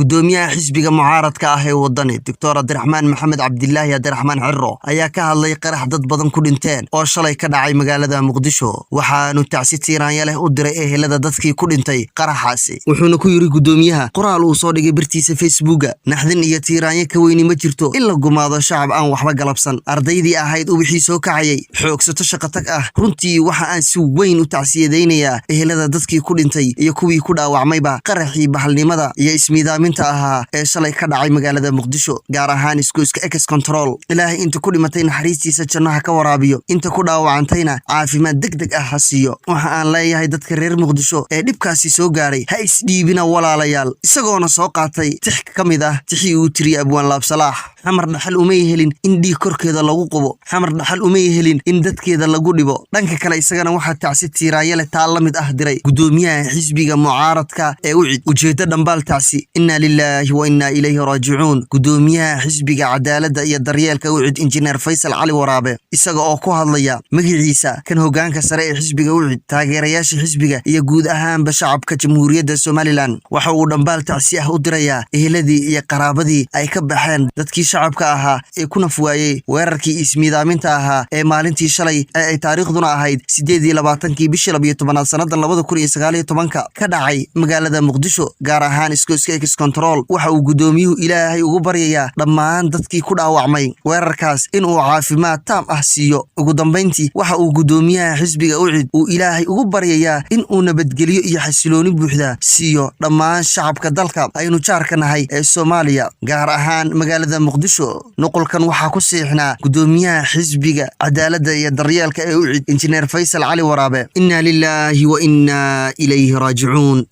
gudoomiyaha xisbiga mucaaradka ah ee wadani Dr. Abdirahmaan Maxamed Cabdilaahi Abdirahmaan Cirro ayaa ka hadlay qarax dad badan ku dhinteen oo shalay ka dhacay magaalada Muqdisho waxaanu tacsi tiiraanya leh u diray ehelada dadkii ku dhintay qaraxaasi wuxuuna ku yiri gudoomiyaha qoraal uu soo dhigay bartiisa Facebook naxdin iyo tiiraanya ka weyni ma jirto in la gumaado shacab aan waxba galabsan ardaydii ahayd oo wixii soo kacayay xoogsato shaqo tag ah runtii waxa aan si weyn u tacsiyadeynayaa ehelada dadkii ku dhintay iyo kuwii ku dhaawacmayba qaraxii bahalnimada iyo ismiidaaminta ahaa ee shalay ka dhacay magaalada Muqdisho gaar ahaan isgoyska Ex Control ilaahay inta ku dhimatay naxariistiisa jannaha ka waraabiyo inta ku dhaawacantayna caafimaad degdeg ah ha siiyo waxa aan leeyahay dadka reer Muqdisho ee dhibkaasi soo gaaray ha isdhiibina walaalayaal isagoona soo qaatay tix ka mid ah tixii uu tiri Abwaan Laab Salaax xamar dhaxal uma helin in dhiig korkeeda lagu qubo xamar dhaxal uma helin in dadkeeda lagu dhibo dhanka kale isagana waxa tacsi tiiraaya leh taa la mid ah diray gudoomiyaha xisbiga mucaaradka ee ujeedada dhambaal tacsi inna lillahi wa inna ilayhi raaji'uun gudoomiyaha xisbiga cadaaladda iyo daryeelka injineer Faysal Cali Waraabe isaga oo ku hadlaya magaciisa kan hoggaanka sare ee xisbiga taageerayaasha xisbiga iyo guud ahaanba shacabka jamhuuriyadda Somaliland waxa uu dhambaal tacsi ah u dirayaa eheladii iyo qaraabadii ay ka baxeen dadkii shacabka ahaa ee ku nafwaayay weerarkii ismiidaaminta ahaa ee maalintii shalay ay taariikhduna ahayd 28 bishii 12 sanadda 2019 ka dhacay magaalada Muqdisho gaar ahaan isgoyska Ex Control waxa uu gudoomiyuhu ilaahay ugu baryayaa dhammaan dadkii ku dhaawacmay weerarkaas in uu caafimaad taam ah siiyo ugu dambeyntii waxa uu gudoomiyaha xisbiga uu ilaahay ugu baryayaa in uu nabadgeliyo iyo xasilooni buuxda siiyo dhammaan shacabka dalka aynu jaarka nahay ee Soomaaliya gaar ahaan magaalada Muqdisho nuqulkan waxa ku siixnaa gudoomiyaha xisbiga cadaaladda iyo daryeelka ee injineer Faysal Cali Waraabe inna lillahi wa inna ilayhi raaji'uun